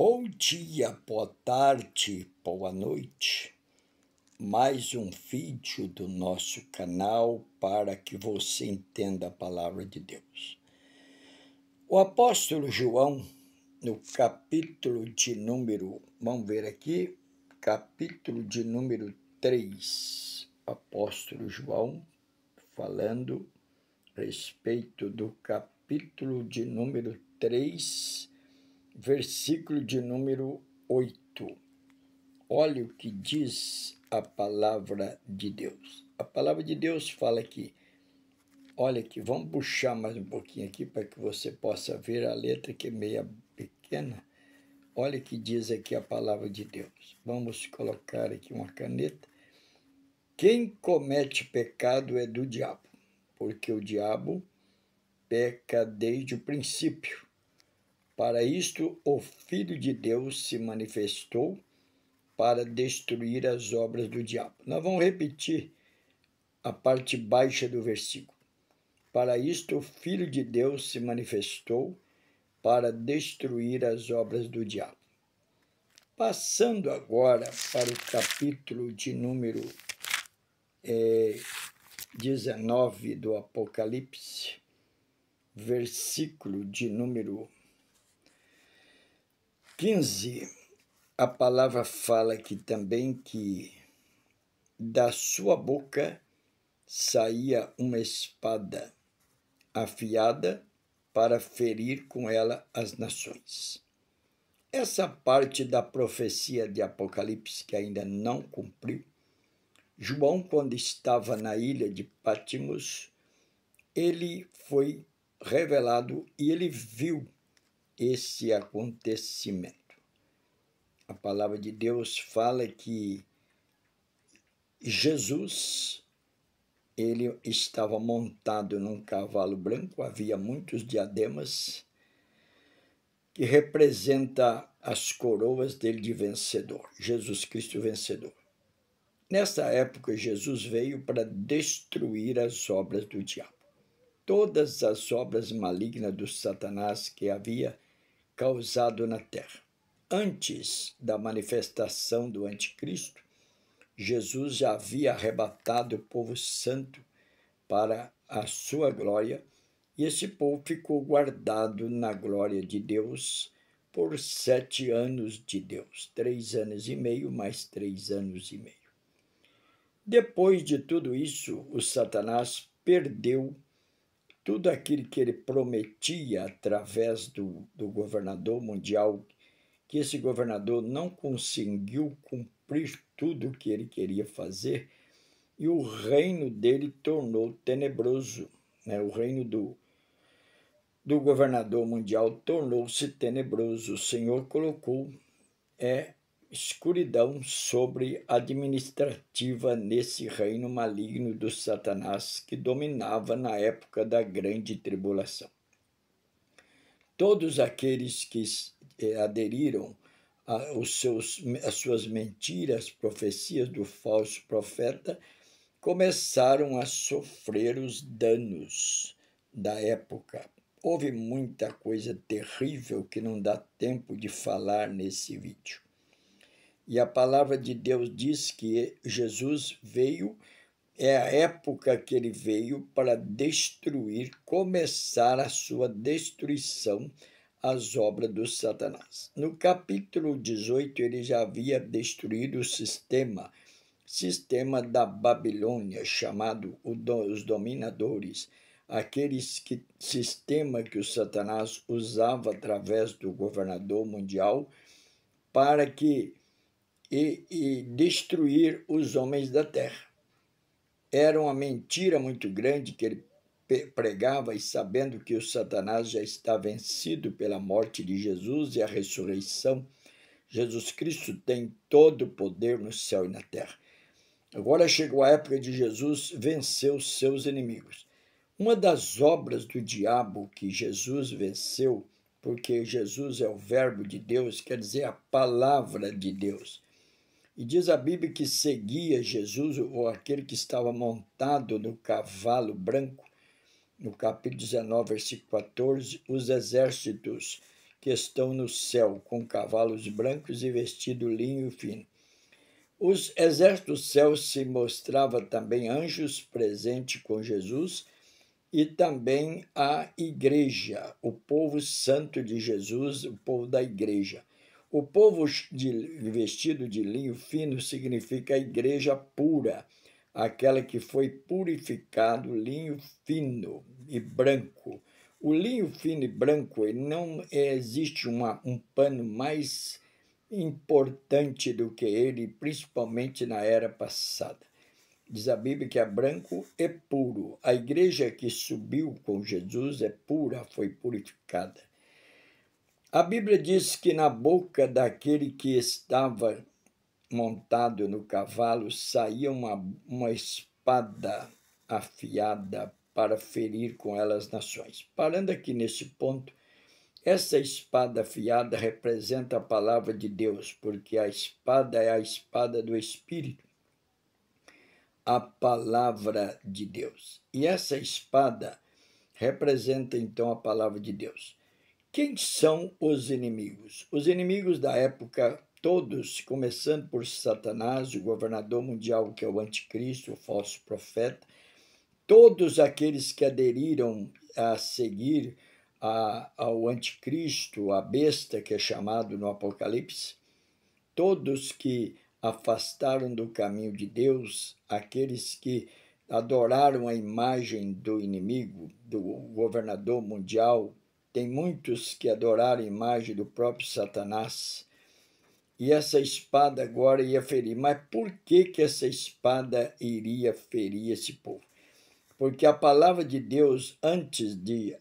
Bom dia, boa tarde, boa noite. Mais um vídeo do nosso canal para que você entenda a palavra de Deus. O apóstolo João, no capítulo de número, vamos ver aqui, capítulo de número 3, apóstolo João, falando a respeito do capítulo de número 3, versículo de número 8. Olha o que diz a palavra de Deus. A palavra de Deus fala aqui. Olha aqui, vamos puxar mais um pouquinho aqui para que você possa ver a letra que é meia pequena. Olha o que diz aqui a palavra de Deus. Vamos colocar aqui uma caneta. Quem comete pecado é do diabo, porque o diabo peca desde o princípio. Para isto, o Filho de Deus se manifestou para destruir as obras do diabo. Nós vamos repetir a parte baixa do versículo. Para isto, o Filho de Deus se manifestou para destruir as obras do diabo. Passando agora para o capítulo de número 19 do Apocalipse, versículo de número 15, a palavra fala aqui também que da sua boca saía uma espada afiada para ferir com ela as nações. Essa parte da profecia de Apocalipse que ainda não cumpriu, João, quando estava na ilha de Patmos, ele foi revelado e ele viu esse acontecimento. A palavra de Deus fala que Jesus, ele estava montado num cavalo branco, havia muitos diademas, que representa as coroas dele de vencedor, Jesus Cristo vencedor. Nessa época, Jesus veio para destruir as obras do diabo. Todas as obras malignas do Satanás que havia causado na terra. Antes da manifestação do anticristo, Jesus já havia arrebatado o povo santo para a sua glória, e esse povo ficou guardado na glória de Deus por 7 anos de Deus, 3 anos e meio mais 3 anos e meio. Depois de tudo isso, o Satanás perdeu tudo aquilo que ele prometia através do governador mundial, que esse governador não conseguiu cumprir tudo o que ele queria fazer, e o reino dele tornou tenebroso, né? O reino do governador mundial tornou-se tenebroso. O Senhor colocou escuridão sobre administrativa nesse reino maligno do Satanás que dominava na época da grande tribulação. Todos aqueles que aderiram às suas mentiras, profecias do falso profeta, começaram a sofrer os danos da época. Houve muita coisa terrível que não dá tempo de falar nesse vídeo. E a palavra de Deus diz que Jesus veio, é a época que ele veio para destruir, começar a sua destruição, as obras do Satanás. No capítulo 18, ele já havia destruído o sistema da Babilônia, chamado os dominadores, sistema que o Satanás usava através do governador mundial para que e destruir os homens da terra. Era uma mentira muito grande que ele pregava, e sabendo que o Satanás já está vencido pela morte de Jesus e a ressurreição, Jesus Cristo tem todo o poder no céu e na terra. Agora chegou a época de Jesus vencer os seus inimigos. Uma das obras do diabo que Jesus venceu, porque Jesus é o verbo de Deus, quer dizer, a palavra de Deus. E diz a Bíblia que seguia Jesus, ou aquele que estava montado no cavalo branco, no capítulo 19, versículo 14, os exércitos que estão no céu, com cavalos brancos e vestido linho fino. Os exércitos do céu se mostrava também anjos presentes com Jesus e também a igreja, o povo santo de Jesus, o povo da igreja. O povo vestido de linho fino significa a igreja pura, aquela que foi purificado, linho fino e branco. O linho fino e branco, não existe um pano mais importante do que ele, principalmente na era passada. Diz a Bíblia que é branco e puro. A igreja que subiu com Jesus é pura, foi purificada. A Bíblia diz que na boca daquele que estava montado no cavalo saía uma espada afiada para ferir com ela as nações. Parando aqui nesse ponto, essa espada afiada representa a palavra de Deus, porque a espada é a espada do Espírito, a palavra de Deus. E essa espada representa então a palavra de Deus. Quem são os inimigos? Os inimigos da época, todos, começando por Satanás, o governador mundial, que é o anticristo, o falso profeta, todos aqueles que aderiram a seguir ao anticristo, a besta, que é chamado no Apocalipse, todos que afastaram do caminho de Deus, aqueles que adoraram a imagem do inimigo, do governador mundial. Tem muitos que adoraram a imagem do próprio Satanás. E essa espada agora ia ferir. Mas por que essa espada iria ferir esse povo? Porque a palavra de Deus, antes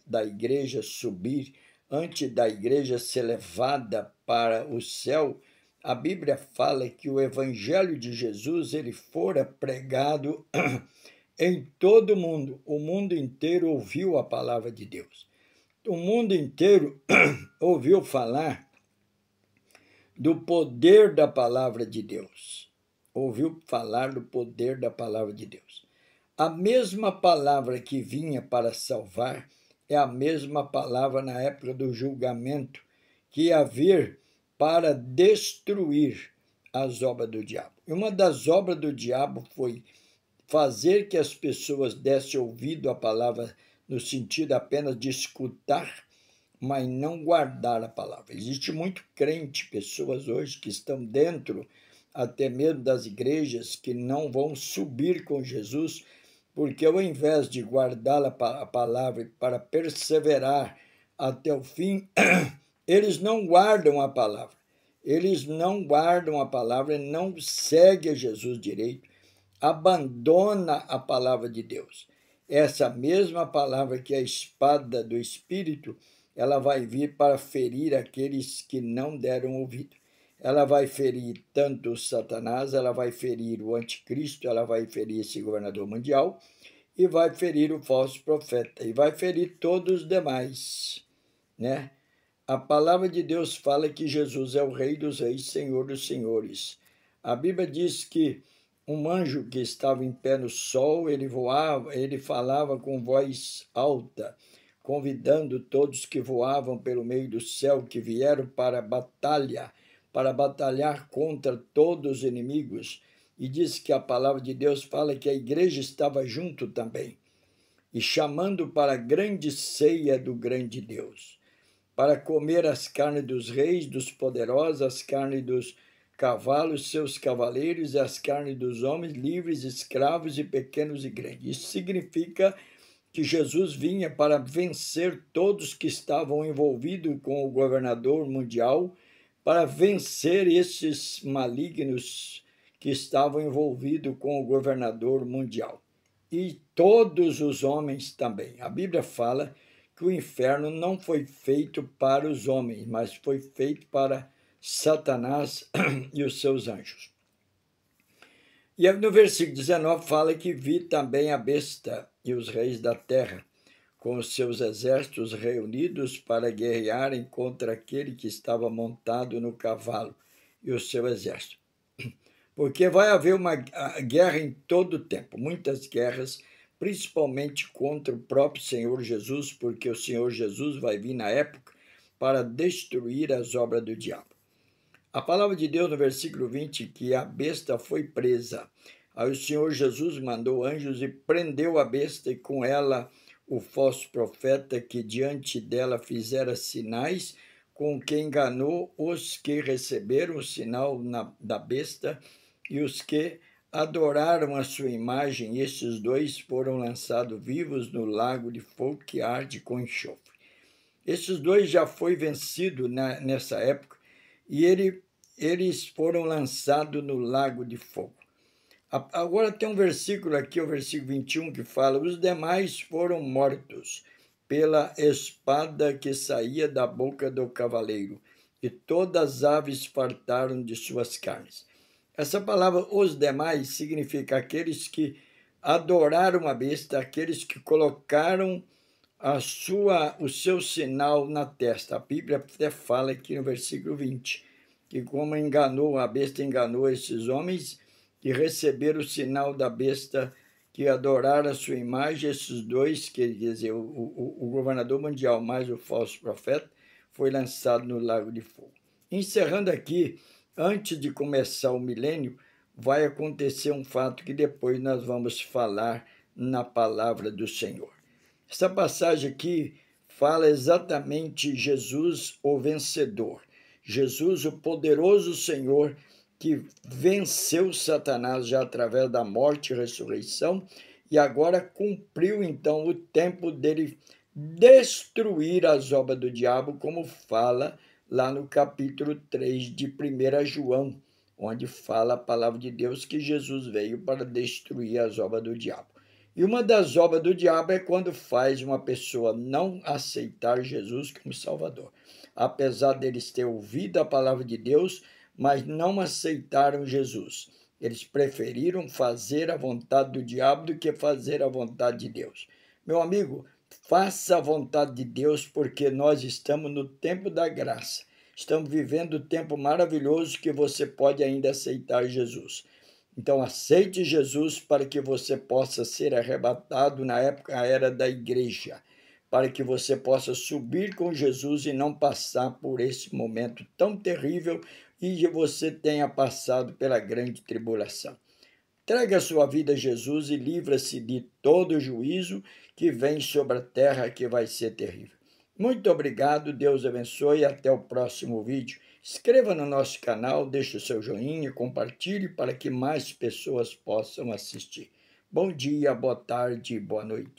da igreja subir, antes da igreja ser levada para o céu, a Bíblia fala que o evangelho de Jesus ele fora pregado em todo o mundo. O mundo inteiro ouviu a palavra de Deus. O mundo inteiro ouviu falar do poder da palavra de Deus. Ouviu falar do poder da palavra de Deus. A mesma palavra que vinha para salvar é a mesma palavra na época do julgamento que ia vir para destruir as obras do diabo. E uma das obras do diabo foi fazer que as pessoas dessem ouvido à palavra no sentido apenas de escutar, mas não guardar a palavra. Existe muito crente, pessoas hoje que estão dentro até mesmo das igrejas, que não vão subir com Jesus, porque ao invés de guardar a palavra para perseverar até o fim, eles não guardam a palavra. Eles não guardam a palavra, não seguem a Jesus direito, abandona a palavra de Deus. Essa mesma palavra que é a espada do Espírito, ela vai vir para ferir aqueles que não deram ouvido. Ela vai ferir tanto o Satanás, ela vai ferir o anticristo, ela vai ferir esse governador mundial e vai ferir o falso profeta e vai ferir todos os demais, né? A palavra de Deus fala que Jesus é o Rei dos Reis, Senhor dos Senhores. A Bíblia diz que um anjo que estava em pé no sol, ele voava, ele falava com voz alta, convidando todos que voavam pelo meio do céu, que vieram para batalhar contra todos os inimigos. E diz que a palavra de Deus fala que a igreja estava junto também, e chamando para a grande ceia do grande Deus, para comer as carnes dos reis, dos poderosos, as carnes dos cavalos, seus cavaleiros, e as carnes dos homens, livres, escravos e pequenos e grandes. Isso significa que Jesus vinha para vencer todos que estavam envolvidos com o governador mundial, para vencer esses malignos que estavam envolvidos com o governador mundial. E todos os homens também. A Bíblia fala que o inferno não foi feito para os homens, mas foi feito para Satanás e os seus anjos. E no versículo 19 fala que vi também a besta e os reis da terra, com os seus exércitos reunidos para guerrearem contra aquele que estava montado no cavalo e o seu exército. Porque vai haver uma guerra em todo o tempo, muitas guerras, principalmente contra o próprio Senhor Jesus, porque o Senhor Jesus vai vir na época para destruir as obras do diabo. A palavra de Deus no versículo 20, que a besta foi presa. Aí o Senhor Jesus mandou anjos e prendeu a besta e com ela o falso profeta que diante dela fizera sinais, com que enganou os que receberam o sinal da besta e os que adoraram a sua imagem. Estes dois foram lançados vivos no lago de fogo que arde com enxofre. Esses dois já foi vencido nessa época e eles foram lançados no lago de fogo. Agora tem um versículo aqui, o versículo 21, que fala: os demais foram mortos pela espada que saía da boca do cavaleiro, e todas as aves fartaram de suas carnes. Essa palavra, os demais, significa aqueles que adoraram a besta, aqueles que colocaram o seu sinal na testa. A Bíblia até fala aqui no versículo 20, que como a besta enganou esses homens que receberam o sinal da besta, que adoraram a sua imagem, esses dois, quer dizer, o governador mundial mais o falso profeta, foi lançado no lago de fogo. Encerrando aqui, antes de começar o milênio, vai acontecer um fato que depois nós vamos falar na palavra do Senhor. Essa passagem aqui fala exatamente Jesus, o vencedor. Jesus, o poderoso Senhor, que venceu Satanás já através da morte e ressurreição, e agora cumpriu então o tempo dele destruir as obras do diabo, como fala lá no capítulo 3 de 1 João, onde fala a palavra de Deus que Jesus veio para destruir as obras do diabo. E uma das obras do diabo é quando faz uma pessoa não aceitar Jesus como Salvador. Apesar deles ter ouvido a palavra de Deus, mas não aceitaram Jesus. Eles preferiram fazer a vontade do diabo do que fazer a vontade de Deus. Meu amigo, faça a vontade de Deus, porque nós estamos no tempo da graça. Estamos vivendo um tempo maravilhoso que você pode ainda aceitar Jesus. Então, aceite Jesus para que você possa ser arrebatado na era da igreja, para que você possa subir com Jesus e não passar por esse momento tão terrível e que você tenha passado pela grande tribulação. Entregue a sua vida a Jesus e livra-se de todo o juízo que vem sobre a terra, que vai ser terrível. Muito obrigado, Deus abençoe e até o próximo vídeo. Inscreva no nosso canal, deixe o seu joinha, compartilhe para que mais pessoas possam assistir. Bom dia, boa tarde, boa noite.